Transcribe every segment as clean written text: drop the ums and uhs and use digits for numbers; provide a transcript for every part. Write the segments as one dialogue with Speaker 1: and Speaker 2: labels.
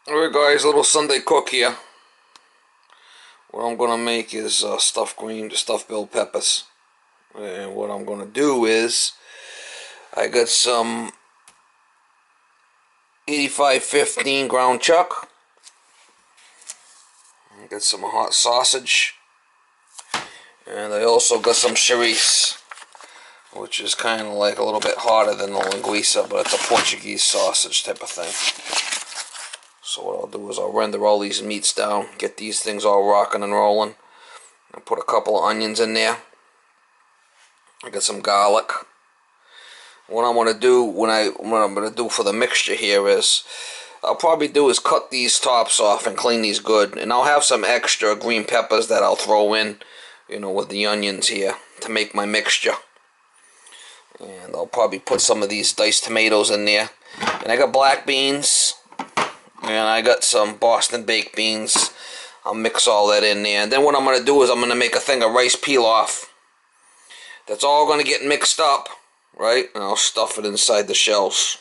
Speaker 1: Alright guys, little Sunday cook here. What I'm gonna make is stuffed bell peppers. And what I'm gonna do is, I got some 8515 ground chuck. I got some hot sausage. And I also got some chorizo, which is kind of like a little bit hotter than the linguiça, but it's a Portuguese sausage type of thing. So what I'll do is I'll render all these meats down, get these things all rocking and rolling, and put a couple of onions in there. I got some garlic. What I'm gonna do what I'm gonna do for the mixture here is I'll probably do is cut these tops off and clean these good, and I'll have some extra green peppers that I'll throw in, with the onions here to make my mixture. And I'll probably put some of these diced tomatoes in there. And I got black beans. And I got some Boston baked beans. I'll mix all that in there. And then what I'm going to do is I'm going to make a thing of rice pilaf. That's all going to get mixed up, right? And I'll stuff it inside the shells.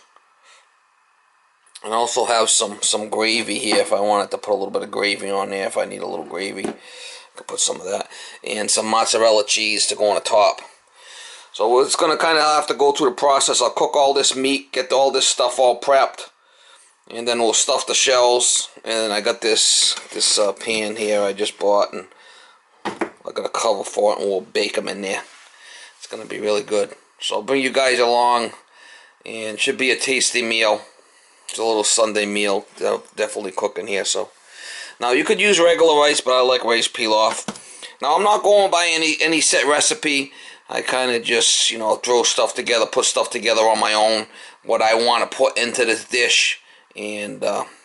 Speaker 1: And I also have some gravy here if I wanted to put a little bit of gravy on there. If I need a little gravy, I could put some of that. And some mozzarella cheese to go on the top. So it's going to kind of have to go through the process. I'll cook all this meat, get all this stuff all prepped. And then we'll stuff the shells. And I got this pan here I just bought, and I got a cover for it, and we'll bake them in there. It's gonna be really good. So I'll bring you guys along, and it should be a tasty meal. It's a little Sunday meal. Definitely cooking here. So now you could use regular rice, but I like rice pilaf. Now I'm not going by any set recipe. I kind of just throw stuff together, put stuff together on my own. What I want to put into this dish. And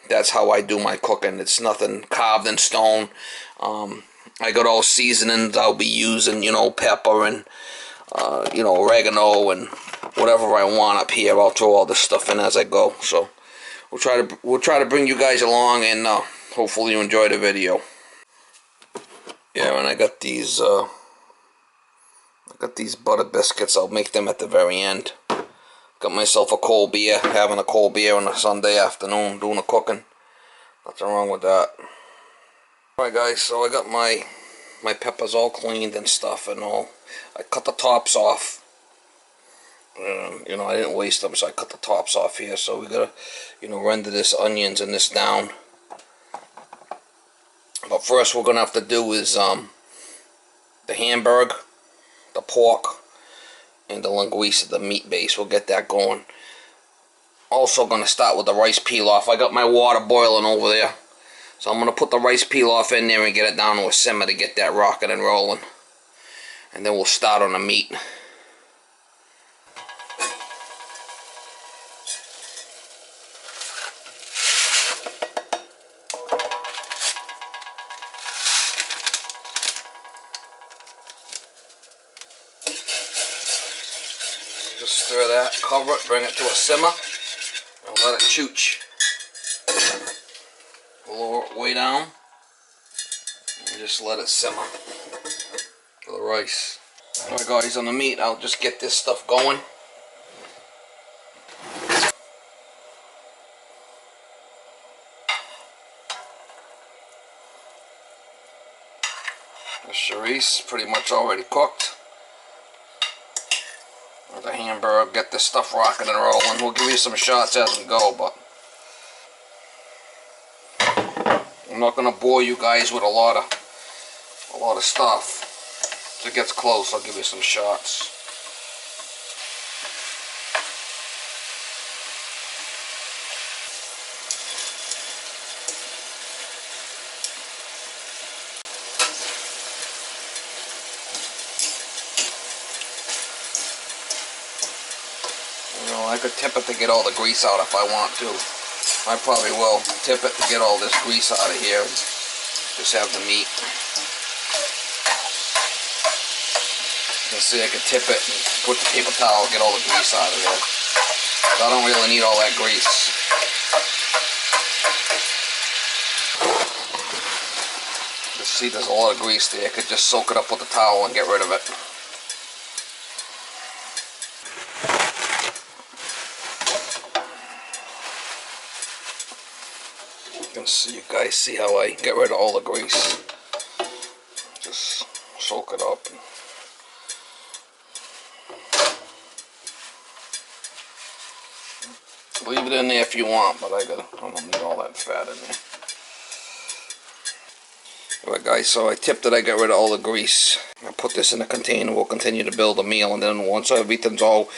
Speaker 1: that's how I do my cooking. It's nothing carved in stone. I got all seasonings I'll be using, pepper and oregano and whatever I want up here. I'll throw all this stuff in as I go. So we'll try to bring you guys along, and hopefully you enjoy the video. Yeah, and I got these butter biscuits. I'll make them at the very end. Got myself a cold beer, having a cold beer on a Sunday afternoon, doing the cooking. Nothing wrong with that. Alright guys, so I got my peppers all cleaned and stuff and all. I cut the tops off. I didn't waste them, so I cut the tops off here. So we gotta, render this onions and this down. But first what we're gonna have to do is the hamburger, the pork, and the linguiça, the meat base. We'll get that going. Also going to start with the rice pilaf. I got my water boiling over there. So I'm going to put the rice pilaf in there and get it down to a simmer to get that rocking and rolling. And then we'll start on the meat. Just stir that, cover it, bring it to a simmer, and let it chooch. Lower it way down, and just let it simmer for the rice. Alright guys, on the meat, I'll just get this stuff going. The chorizo is pretty much already cooked. The hamburger, get this stuff rocking and rolling. We'll give you some shots as we go, but I'm not gonna bore you guys with a lot of stuff. If it gets close, I'll give you some shots. I could tip it to get all the grease out if I want to. I probably will tip it to get all this grease out of here. Just have the meat. You can see I could tip it and put the paper towel, get all the grease out of there. So I don't really need all that grease. You see there's a lot of grease there. I could just soak it up with a towel and get rid of it. So you guys see how I get rid of all the grease. Just soak it up. Leave it in there if you want, but I don't need all that fat in there. Alright guys, so I tipped it, I got rid of all the grease. I'll put this in a container, we'll continue to build a meal, and then once everything's all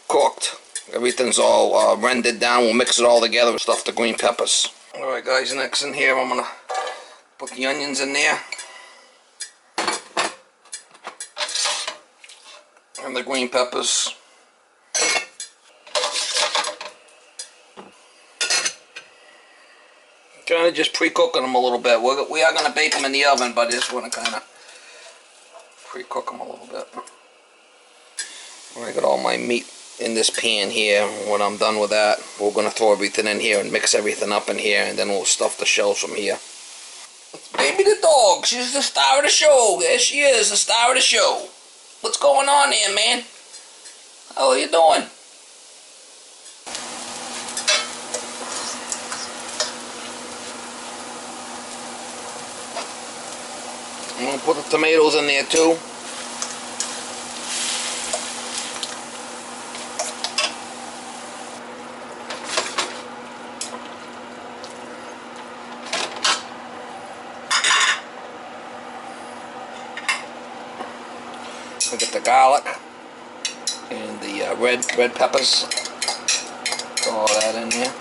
Speaker 1: cooked, everything's all rendered down, we'll mix it all together and stuff the green peppers. Alright guys, next in here I'm going to put the onions in there. And the green peppers. Kind of just pre-cooking them a little bit. We are going to bake them in the oven, but I just want to kind of pre-cook them a little bit. I got all my meat in this pan here. When I'm done with that, we're going to throw everything in here and mix everything up in here, and then we'll stuff the shells from here. Baby the dog, she's the star of the show. There she is, the star of the show. What's going on there, man? How are you doing? I'm going to put the tomatoes in there too. I get the garlic and the red peppers. Throw all that in there.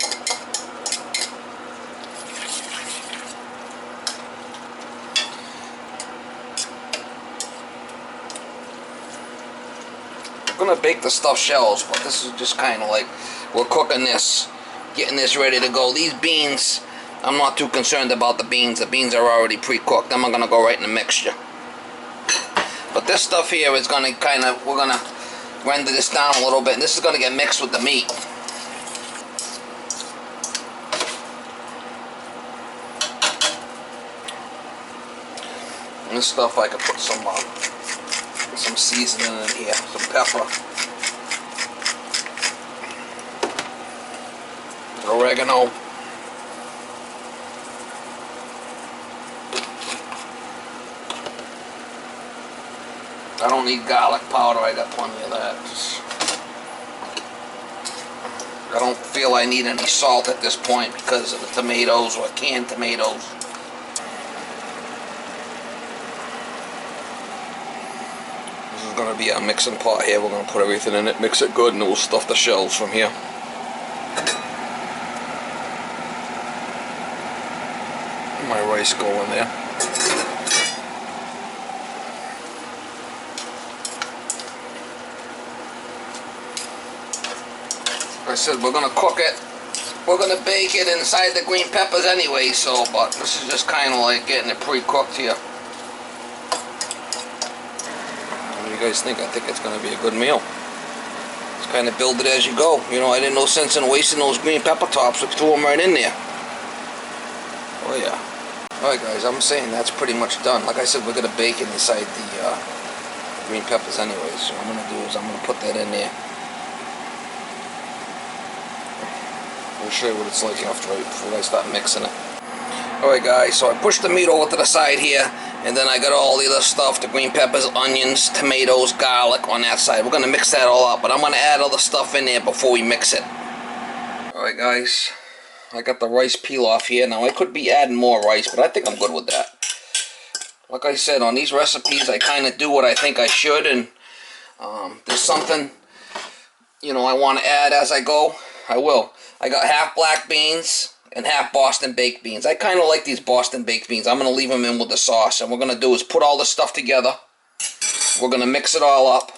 Speaker 1: I'm gonna bake the stuffed shells, but this is just kind of like we're cooking this, getting this ready to go. These beans, I'm not too concerned about the beans. The beans are already pre-cooked. Then I'm gonna go right in the mixture. But this stuff here is gonna we're gonna render this down a little bit, and this is gonna get mixed with the meat. And this stuff I could put some seasoning in here, some pepper, oregano. I don't need garlic powder, I got plenty of that. I don't feel I need any salt at this point because of the tomatoes or canned tomatoes. This is going to be our mixing pot here. We're going to put everything in it, mix it good, and then we'll stuff the shells from here. My rice go in there. I said we're gonna cook it. We're gonna bake it inside the green peppers anyway, so but this is just kind of like getting it pre-cooked here. What do you guys think? I think it's gonna be a good meal. Just kind of build it as you go. You know, I didn't know sense in wasting those green pepper tops. We threw them right in there. Oh yeah. Alright guys, I'm saying that's pretty much done. Like I said, we're gonna bake it inside the green peppers anyway. So what I'm gonna do is I'm gonna put that in there. I'll show you what it's like after before I start mixing it. Alright guys, so I pushed the meat over to the side here, and then I got all the other stuff, the green peppers, onions, tomatoes, garlic on that side. We're going to mix that all up, but I'm going to add other stuff in there before we mix it. Alright guys, I got the rice peel off here. Now I could be adding more rice, but I think I'm good with that. Like I said, on these recipes I kind of do what I think I should, and there's something, you know, I want to add as I go, I will. I got half black beans and half Boston baked beans. I kind of like these Boston baked beans. I'm going to leave them in with the sauce. And what we're going to do is put all this stuff together. We're going to mix it all up.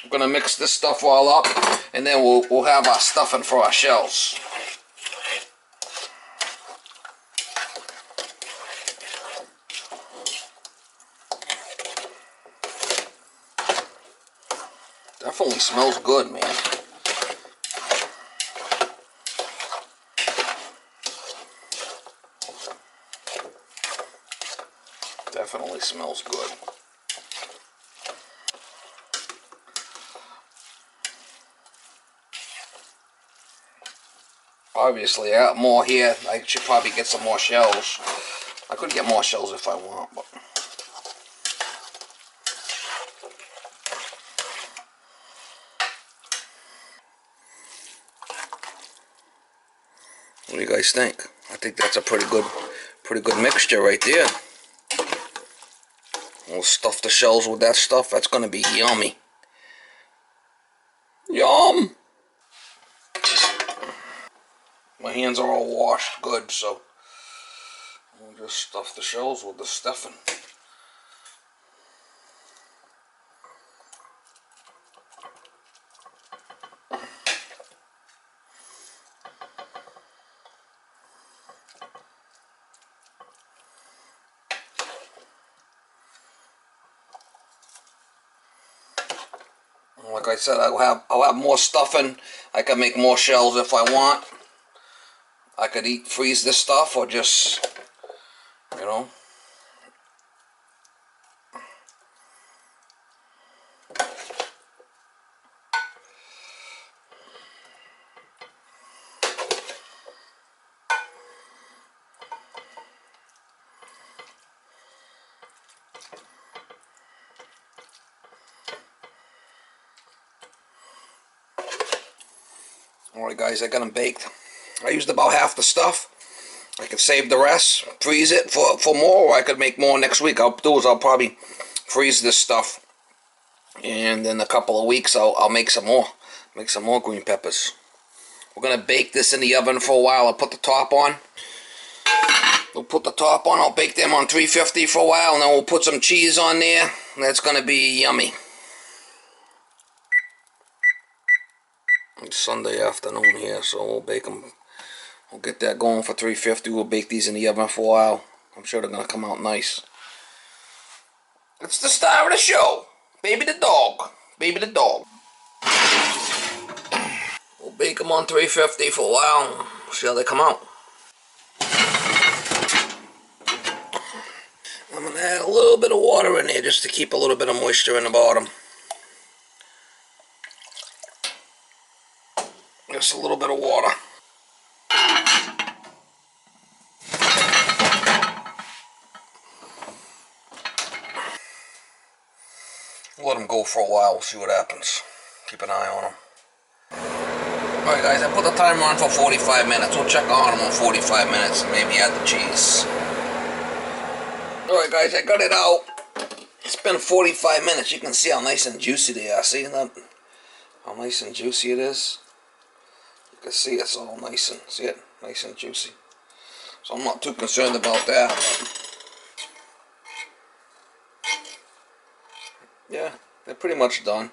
Speaker 1: We're going to mix this stuff all up. And then we'll have our stuffing for our shells. Definitely smells good, man. Definitely smells good. Obviously, I got more here. I should probably get some more shells. I could get more shells if I want, but... What do you guys think? I think that's a pretty good mixture right there. We'll stuff the shells with that stuff. That's gonna be yummy. Yum! My hands are all washed good, so we'll just stuff the shells with the stuffing. Like I said, I'll have more stuffing. I can make more shells if I want. I could freeze this stuff or just, you know. Alright guys, I got them baked. I used about half the stuff. I could save the rest, freeze it for more, or I could make more next week. I'll do is I'll probably freeze this stuff, and in a couple of weeks I'll make some more. Make some more green peppers. We're gonna bake this in the oven for a while. I'll put the top on. We'll put the top on. I'll bake them on 350 for a while, and then we'll put some cheese on there. That's gonna be yummy. It's Sunday afternoon here, so we'll bake them. We'll get that going for 350. We'll bake these in the oven for a while. I'm sure they're gonna come out nice. It's the star of the show, Baby the dog. Baby the dog. We'll bake them on 350 for a while. See how they come out. I'm gonna add a little bit of water in there just to keep a little bit of moisture in the bottom. Just a little bit of water. Let them go for a while, we'll see what happens. Keep an eye on them. Alright guys, I put the timer on for 45 minutes. We'll check on them in 45 minutes and maybe add the cheese. Alright guys, I got it out. It's been 45 minutes. You can see how nice and juicy they are. See that? How nice and juicy it is? You can see it's all nice and, see it? Nice and juicy. So I'm not too concerned about that. Yeah, they're pretty much done.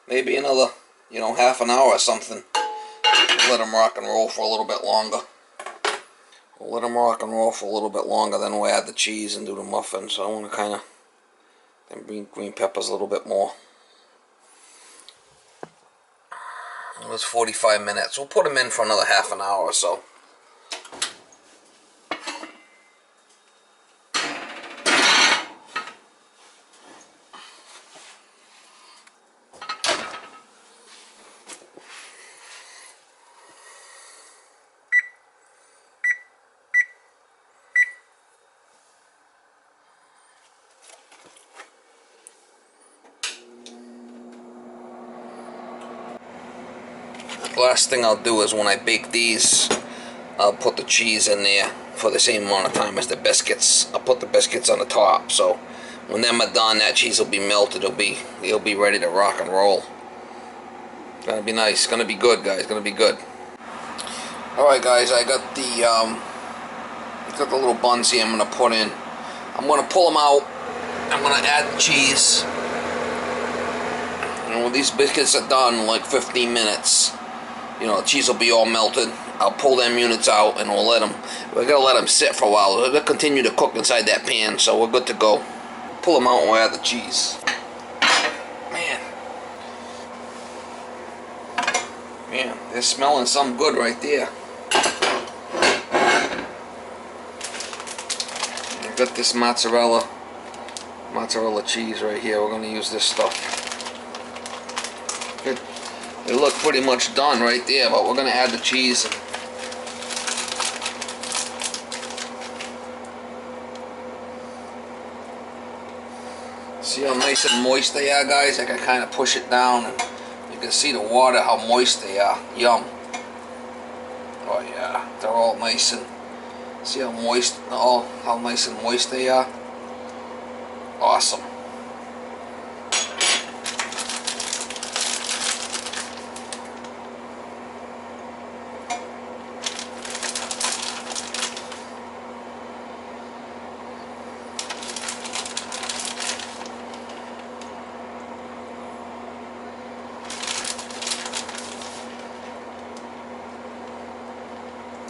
Speaker 1: Maybe another, half an hour or something. Let them rock and roll for a little bit longer. We'll let them rock and roll for a little bit longer, then we'll add the cheese and do the muffins. So I want to kind of then bring green peppers a little bit more. It was 45 minutes. We'll put them in for another half an hour or so. Last thing I'll do is when I bake these, I'll put the cheese in there for the same amount of time as the biscuits. I'll put the biscuits on the top, so when them are done, that cheese will be melted. It'll be ready to rock and roll. It's gonna be nice. It's gonna be good, guys. It's gonna be good. All right, guys. I got the little buns here. I'm gonna put in. I'm gonna pull them out. I'm gonna add the cheese. And when these biscuits are done in like 15 minutes. The cheese will be all melted. I'll pull them units out and we're gonna let them sit for a while. They'll continue to cook inside that pan, so we're good to go. Pull them out and we'll add the cheese. Man, they're smelling something good right there. I've got this mozzarella cheese right here. We're gonna use this stuff. They look pretty much done right there, but we're gonna add the cheese. See how nice and moist they are, guys? I can kind of push it down and you can see the water, how moist they are. Yum. Oh yeah, they're all nice and, see how moist, how nice and moist they are? Awesome.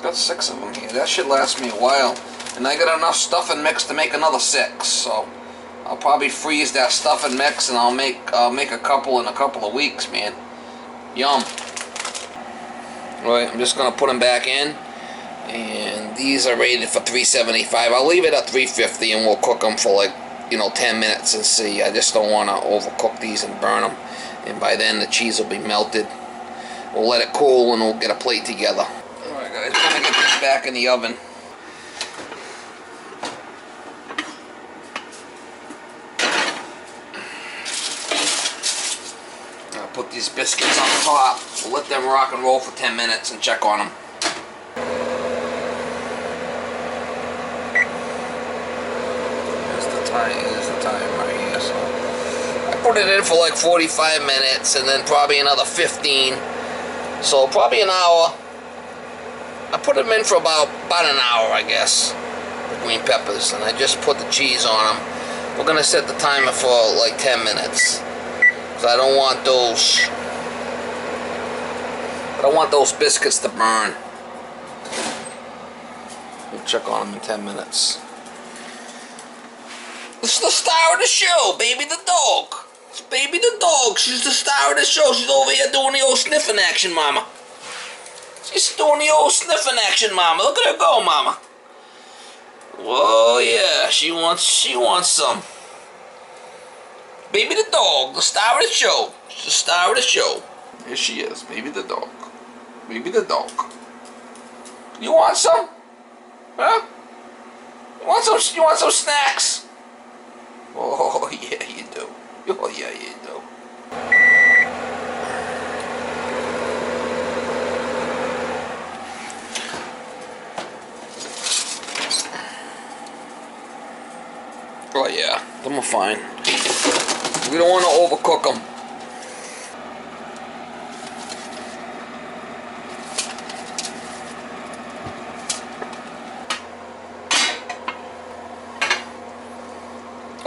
Speaker 1: Got 6 of them here. That should last me a while. And I got enough stuffing mix to make another 6. So I'll probably freeze that stuffing mix and I'll make a couple in a couple of weeks, man. Yum. Alright, I'm just going to put them back in. And these are rated for 375. I'll leave it at 350 and we'll cook them for like, 10 minutes and see. I just don't want to overcook these and burn them. And by then the cheese will be melted. We'll let it cool and we'll get a plate together. Alright guys, we're going to get this back in the oven. I'll put these biscuits on top. We'll let them rock and roll for 10 minutes and check on them. There's the time right here. So I put it in for like 45 minutes and then probably another 15. So probably an hour. I put them in for about an hour, I guess. The green peppers, and I just put the cheese on them. We're gonna set the timer for like 10 minutes. So I don't want those biscuits to burn. We'll check on them in 10 minutes. This is the star of the show, Baby the dog. It's Baby the dog. She's the star of the show. She's over here doing the old sniffing action, Mama. She's doing the old sniffing action, Mama. Look at her go, Mama. Whoa, yeah. She wants some. Baby the dog, the star of the show. She's the star of the show. Here she is, Baby the dog. Baby the dog. You want some? Huh? You want some snacks? Oh, yeah, you do. Oh, yeah, you do. Oh, yeah, them are fine. We don't want to overcook them.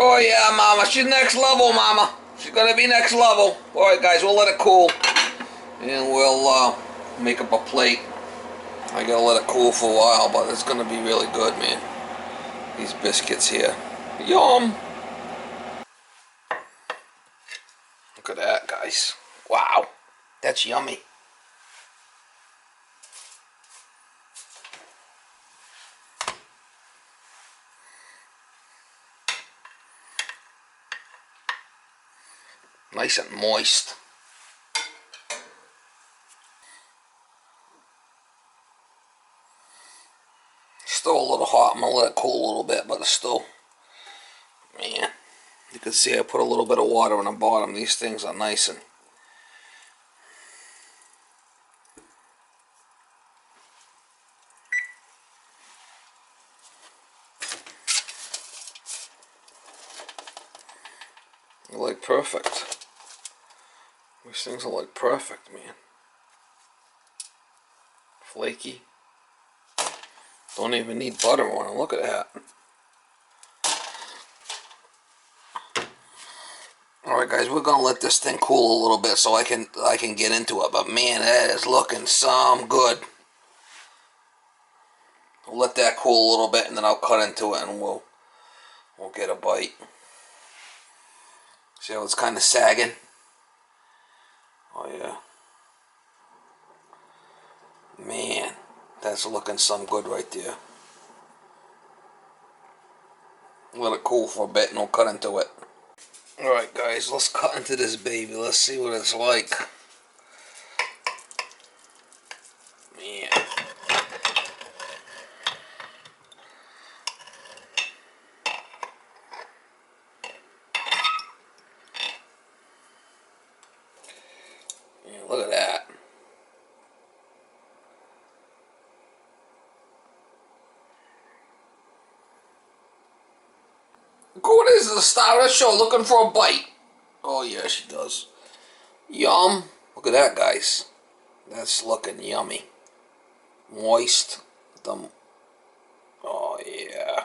Speaker 1: Oh yeah, Mama, she's next level, Mama. She's gonna be next level. Alright guys, we'll let it cool. And we'll make up a plate. I gotta let it cool for a while, but it's gonna be really good, man. These biscuits here. Yum! Look at that, guys. Wow. That's yummy. Nice and moist. Still a little hot. I'm going to let it cool a little bit, but it's still, man, you can see I put a little bit of water on the bottom. These things are nice and they're like perfect. These things are like perfect, man. Flaky. Don't even need butter on them. Look at that. Alright guys, we're gonna let this thing cool a little bit so I can get into it. But man, that is looking some good. We'll let that cool a little bit and then I'll cut into it and we'll get a bite. See how it's kind of sagging? Oh yeah. Man, that's looking some good right there. Let it cool for a bit and we'll cut into it. Alright guys, let's cut into this baby. Let's see what it's like. Man. What is the star of the show looking for a bite? Oh yeah, she does. Yum. Look at that, guys. That's looking yummy. Moist. Oh yeah.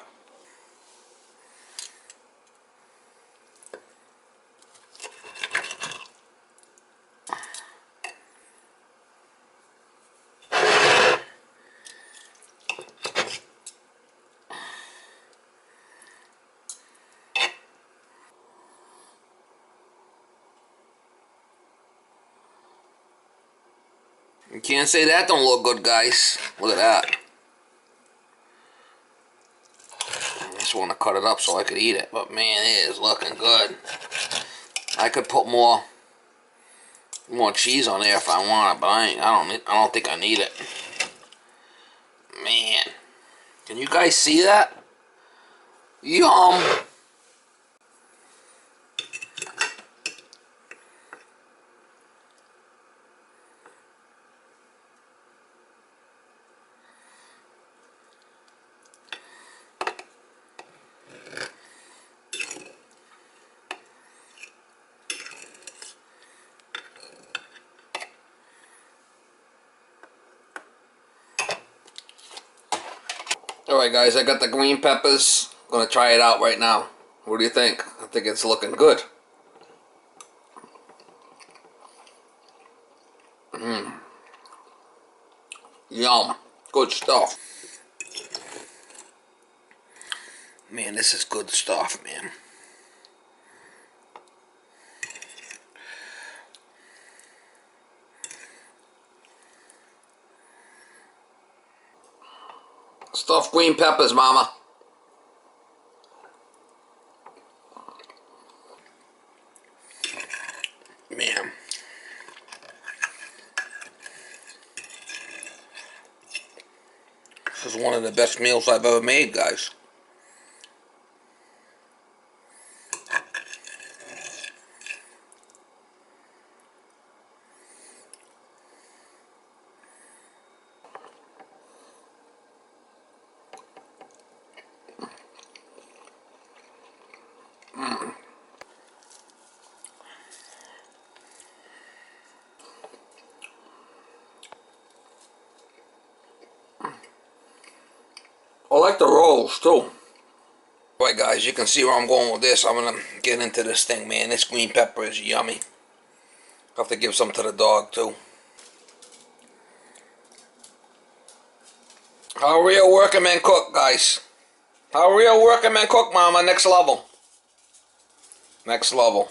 Speaker 1: You can't say that don't look good, guys. Look at that. I just want to cut it up so I could eat it, but man, it is looking good. I could put more cheese on there if I want it, but I don't think I need it. Man, can you guys see that? Yum. Alright guys, I got the green peppers. I'm gonna try it out right now. What do you think? I think it's looking good. Yum. Good stuff. Man, this is good stuff, man. Stuffed green peppers, mama. Man. This is one of the best meals I've ever made, guys. I like the rolls too. Alright guys, you can see where I'm going with this. I'm gonna get into this thing, man. This green pepper is yummy. I'll have to give some to the dog too. How real working men cook, guys. How real working men cook, mama. Next level. Next level.